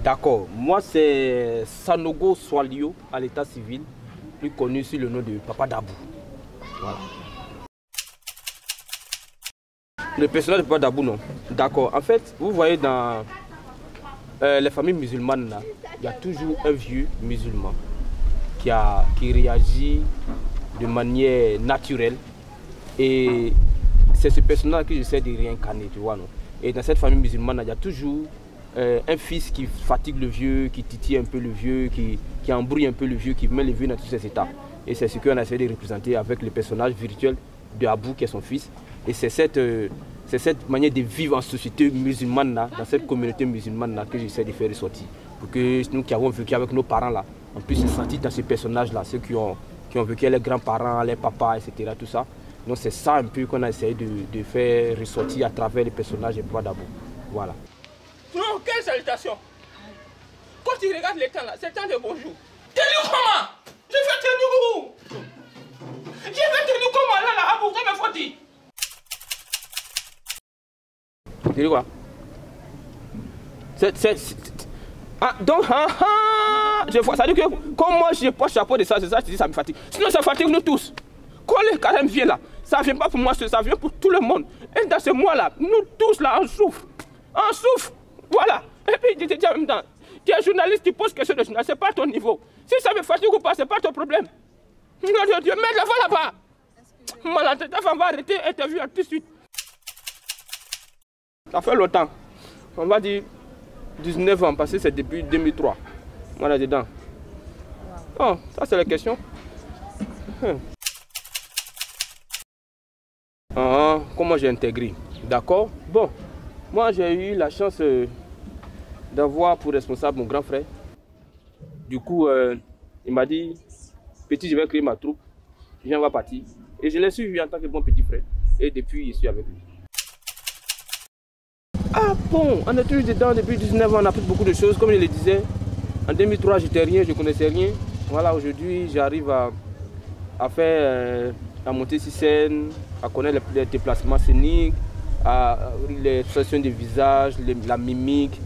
D'accord. Moi, c'est Sanogo Swalio à l'état civil, plus connu sous le nom de Papa Dabou. Voilà. Le personnage de Papa Dabou, non. D'accord. En fait, vous voyez dans les familles musulmanes, il y a toujours un vieux musulman qui réagit de manière naturelle. Et c'est ce personnage que j'essaie de réincarner, tu vois, non. Et dans cette famille musulmane, il y a toujours un fils qui fatigue le vieux, qui titille un peu le vieux, qui embrouille un peu le vieux, qui met le vieux dans tous ses états. Et c'est ce qu'on a essayé de représenter avec le personnage virtuel de Abou, qui est son fils. Et c'est cette manière de vivre en société musulmane, là, dans cette communauté musulmane là, que j'essaie de faire ressortir. Pour que nous qui avons vécu avec nos parents, là, on puisse se sentir dans ces personnages-là, ceux qui ont vécu les grands-parents, les papas, etc. Tout ça. Donc c'est ça un peu qu'on a essayé de faire ressortir à travers les personnages de Papa Dabou. Voilà. Non, quelle salutation! Quand tu regardes les temps là, c'est le temps de bonjour. Tenez-nous comment? Je vais tenir où? Je vais tenir comment là, Abou, ça me faut dire. Tu dis quoi? Ah, donc, ça veut dire que comme moi je porte chapeau de ça, c'est ça, tu dis ça me fatigue. Sinon ça fatigue nous tous. Quand le carême vient là, ça ne vient pas pour moi, ça vient pour tout le monde. Et dans ce mois-là, nous tous là, on souffre. On souffre. Voilà. Et puis, je te dis en même temps, tu es journaliste, tu poses question de journaliste, c'est pas ton niveau. Si ça me fatigue ou pas, c'est pas ton problème. Non, Dieu, mets la voix là-bas. Malade, ta femme va arrêter et te vu tout de suite. Ça fait longtemps. On va dire 19 ans, parce que c'est depuis 2003. Voilà, dedans. Bon, ça c'est la question. Comment j'ai intégré? D'accord. Bon, moi j'ai eu la chance d'avoir pour responsable mon grand frère. Du coup, il m'a dit, petit, je vais créer ma troupe, je viens partir. Et je l'ai suivi en tant que bon petit frère. Et depuis, je suis avec lui. Ah bon, on est toujours dedans depuis 19 ans, on a appris beaucoup de choses. Comme je le disais, en 2003, j'étais rien, je ne connaissais rien. Voilà, aujourd'hui, j'arrive à faire, à monter sur scène, à connaître les déplacements scéniques, les expressions de visage, la mimique.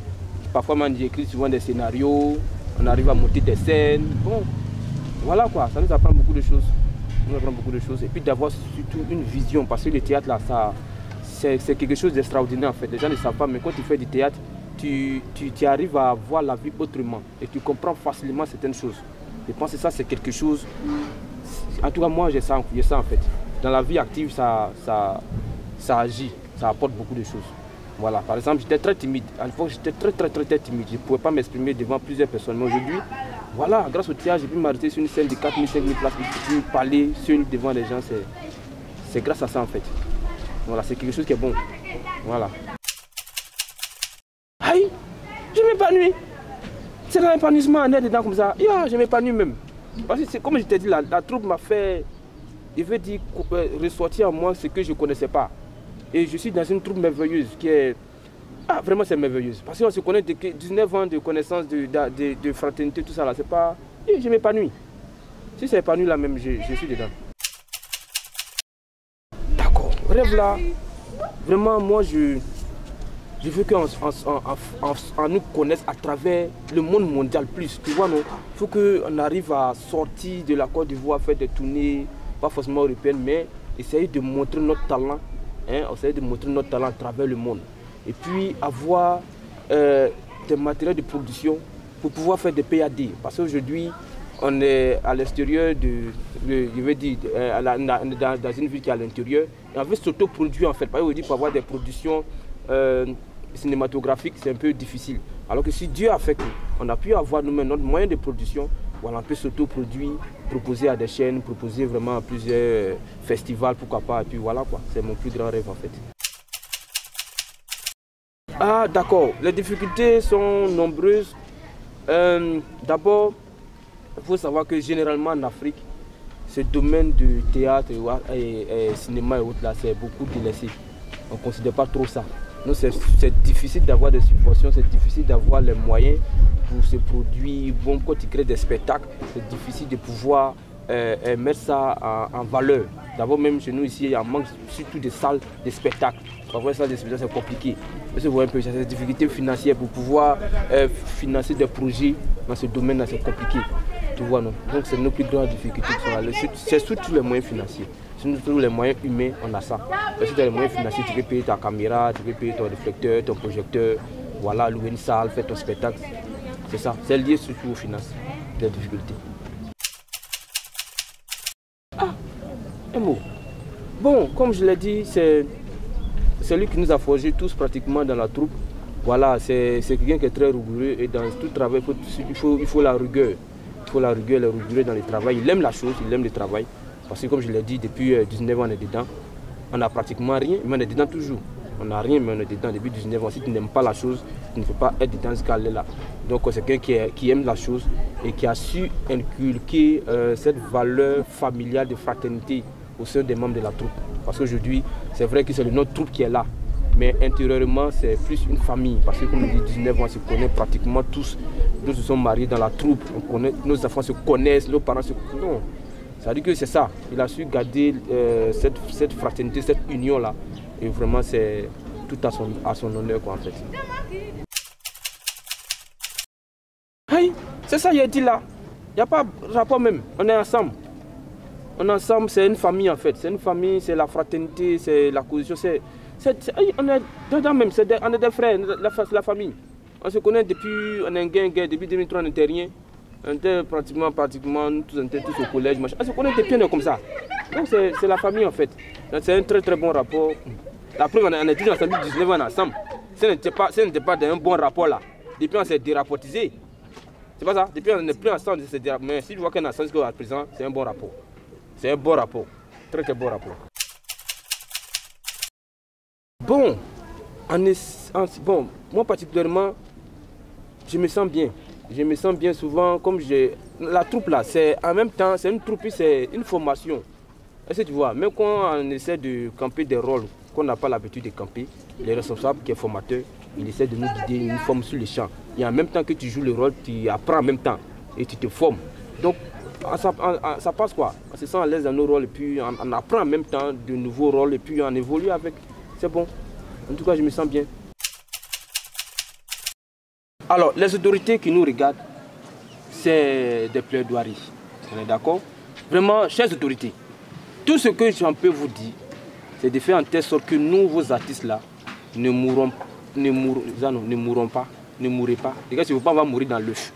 Parfois, j'écris souvent des scénarios, on arrive à monter des scènes. Bon, voilà quoi, ça nous apprend beaucoup de choses. Ça nous apprend beaucoup de choses. Et puis d'avoir surtout une vision, parce que le théâtre là, c'est quelque chose d'extraordinaire en fait. Les gens ne savent pas, mais quand tu fais du théâtre, tu arrives à voir la vie autrement et tu comprends facilement certaines choses. Je pense que ça c'est quelque chose, en tout cas moi j'ai ça en fait. Dans la vie active, ça agit, ça apporte beaucoup de choses. Voilà, par exemple j'étais très timide, à l'époque j'étais très timide, je ne pouvais pas m'exprimer devant plusieurs personnes. Mais aujourd'hui, voilà, grâce au théâtre, j'ai pu m'arrêter sur une scène de 4 000, 5 000 places, je peux parler seul devant les gens, c'est grâce à ça en fait. Voilà, c'est quelque chose qui est bon. Voilà. Aïe, je m'épanouis. C'est l'épanouissement en dedans comme ça. Je m'épanouis même. Parce que comme je t'ai dit, la troupe m'a fait, je veux dire, ressortir en moi ce que je ne connaissais pas. Et je suis dans une troupe merveilleuse qui est... Ah, vraiment c'est merveilleuse. Parce qu'on se connaît depuis 19 ans de connaissance, de fraternité, tout ça là. C'est pas... Et je m'épanouis. Si c'est épanoui là même, je suis dedans. Rêve là, vraiment moi je veux qu'on nous connaisse à travers le monde mondial plus, tu vois non. Il faut qu'on arrive à sortir de la Côte d'Ivoire, faire des tournées, pas forcément européennes, mais essayer de montrer notre talent, essayer de montrer notre talent à travers le monde. Et puis avoir des matériels de production pour pouvoir faire des PAD, parce qu'aujourd'hui on est à l'extérieur je veux dire, dans une ville qui est à l'intérieur. Et on veut s'autoproduire en fait. Parce qu'aujourd'hui, pour avoir des productions cinématographiques, c'est un peu difficile. Alors que si Dieu a fait qu'on a pu avoir nous-mêmes notre moyen de production, voilà, on peut s'autoproduire, proposer à des chaînes, proposer vraiment à plusieurs festivals, pourquoi pas. Et puis voilà quoi, c'est mon plus grand rêve en fait. Ah d'accord, les difficultés sont nombreuses. D'abord, il faut savoir que généralement en Afrique, ce domaine du théâtre et cinéma et autres là, c'est beaucoup délaissé. On ne considère pas trop ça. Donc c'est difficile d'avoir des subventions, c'est difficile d'avoir les moyens pour se produire. Bon, quand tu crées des spectacles, c'est difficile de pouvoir mettre ça en valeur. D'abord même chez nous ici, il y a un manque surtout de salles de spectacles. Parfois, ça, c'est compliqué. Parce que vous voyez un peu, c'est des difficultés financières pour pouvoir financer des projets dans ce domaine-là, c'est compliqué. Tu vois, non? Donc, c'est nos plus grandes difficultés. C'est surtout les moyens financiers. Surtout les moyens humains, on a ça. Parce que si tu as les moyens financiers, tu peux payer ta caméra, tu peux payer ton réflecteur, ton projecteur, voilà, louer une salle, faire ton spectacle. C'est ça. C'est lié surtout aux finances, les difficultés. Ah, un mot. Bon, comme je l'ai dit, c'est lui qui nous a forgé tous pratiquement dans la troupe. Voilà, c'est quelqu'un qui est très rigoureux et dans tout travail, il faut la rigueur. Il faut la rigueur, le rigoureux dans le travail. Il aime la chose, il aime le travail. Parce que comme je l'ai dit, depuis 19 ans, on est dedans. On n'a pratiquement rien, mais on est dedans toujours. On n'a rien, mais on est dedans depuis 19 ans. Si tu n'aimes pas la chose, tu ne peux pas être dans ce cas-là. Donc c'est quelqu'un qui aime la chose et qui a su inculquer cette valeur familiale de fraternité au sein des membres de la troupe. Parce qu'aujourd'hui, c'est vrai que c'est notre troupe qui est là. Mais intérieurement, c'est plus une famille. Parce que comme je dis, 19 ans, on se connaît pratiquement tous. Nous se sommes mariés dans la troupe. On connaît, nos enfants se connaissent, nos parents se connaissent. Non. Ça veut dire que c'est ça. Il a su garder cette fraternité, cette union-là. Et vraiment, c'est tout à son honneur, quoi, en fait. Hey, c'est ça, il a dit là. Il n'y a pas de rapport même. On est ensemble. On est ensemble, c'est une famille, en fait. C'est une famille, c'est la fraternité, c'est la cohésion. On est dedans même, on est des frères, la famille. On se connaît depuis, on est un gain, depuis 2003, on n'était rien. On était pratiquement, on était tous au collège. Machin. On se connaît depuis, on est comme ça. Donc c'est la famille en fait. C'est un très très bon rapport. La preuve, on est toujours ensemble 19 ans ensemble. Ce n'était pas d'un bon rapport là. Depuis on s'est dérapportisé. C'est pas ça. Depuis on n'est plus ensemble, mais si je vois qu'on est ensemble jusqu'à présent, c'est un bon rapport. C'est un bon rapport. Très très bon rapport. Bon, moi particulièrement, je me sens bien. Je me sens bien souvent, comme la troupe là, c'est en même temps, c'est une troupe, c'est une formation. Est-ce que tu vois, même quand on essaie de camper des rôles qu'on n'a pas l'habitude de camper, les responsables qui est formateur, il essaie de nous guider, il nous forme sur le champ. Et en même temps que tu joues le rôle, tu apprends en même temps et tu te formes. Donc, ça passe quoi? On se sent à l'aise dans nos rôles et puis on apprend en même temps de nouveaux rôles et puis on évolue avec. C'est bon. En tout cas, je me sens bien. Alors, les autorités qui nous regardent, c'est des plaidoiries. On est d'accord? Vraiment, chères autorités, tout ce que j'en peux vous dire, c'est de faire en telle sorte que nous, vos artistes-là, ne mourrez pas. Les gars, si vous ne voulez pas, on va mourir dans l'œuf.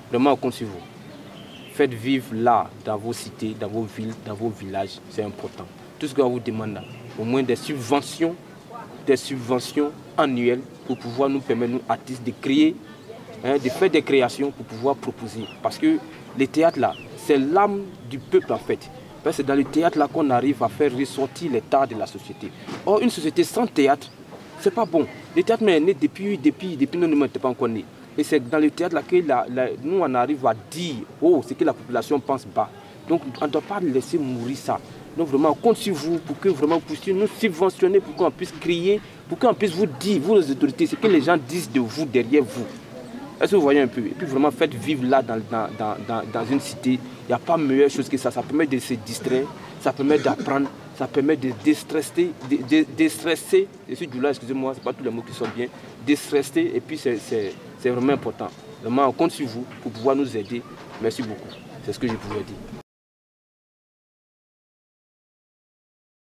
Vraiment, on compte sur vous. Faites vivre là, dans vos cités, dans vos villes, dans vos villages, c'est important. Tout ce qu'on vous demande là, au moins des subventions annuelles pour pouvoir nous permettre, nous artistes, de créer, de faire des créations pour pouvoir proposer. Parce que le théâtre là, c'est l'âme du peuple en fait. Parce que c'est dans le théâtre là qu'on arrive à faire ressortir les tares de la société. Or, une société sans théâtre, c'est pas bon. Le théâtre est né depuis nous ne sommes pas encore nés. Et c'est dans le théâtre là que nous on arrive à dire ce que la population pense bas. Donc on ne doit pas laisser mourir ça. Donc vraiment on compte sur vous pour que vraiment vous puissiez nous subventionner, pour qu'on puisse crier, pour qu'on puisse vous dire, vous les autorités, ce que les gens disent de vous derrière vous. Est-ce que vous voyez un peu? Et puis vraiment faites vivre là dans une cité. Il n'y a pas meilleure chose que ça. Ça permet de se distraire, ça permet d'apprendre, ça permet de déstresser. Je suis du là, excusez-moi, ce n'est pas tous les mots qui sont bien. Déstresser, et puis c'est vraiment important. Vraiment, on compte sur vous pour pouvoir nous aider. Merci beaucoup. C'est ce que je pouvais dire.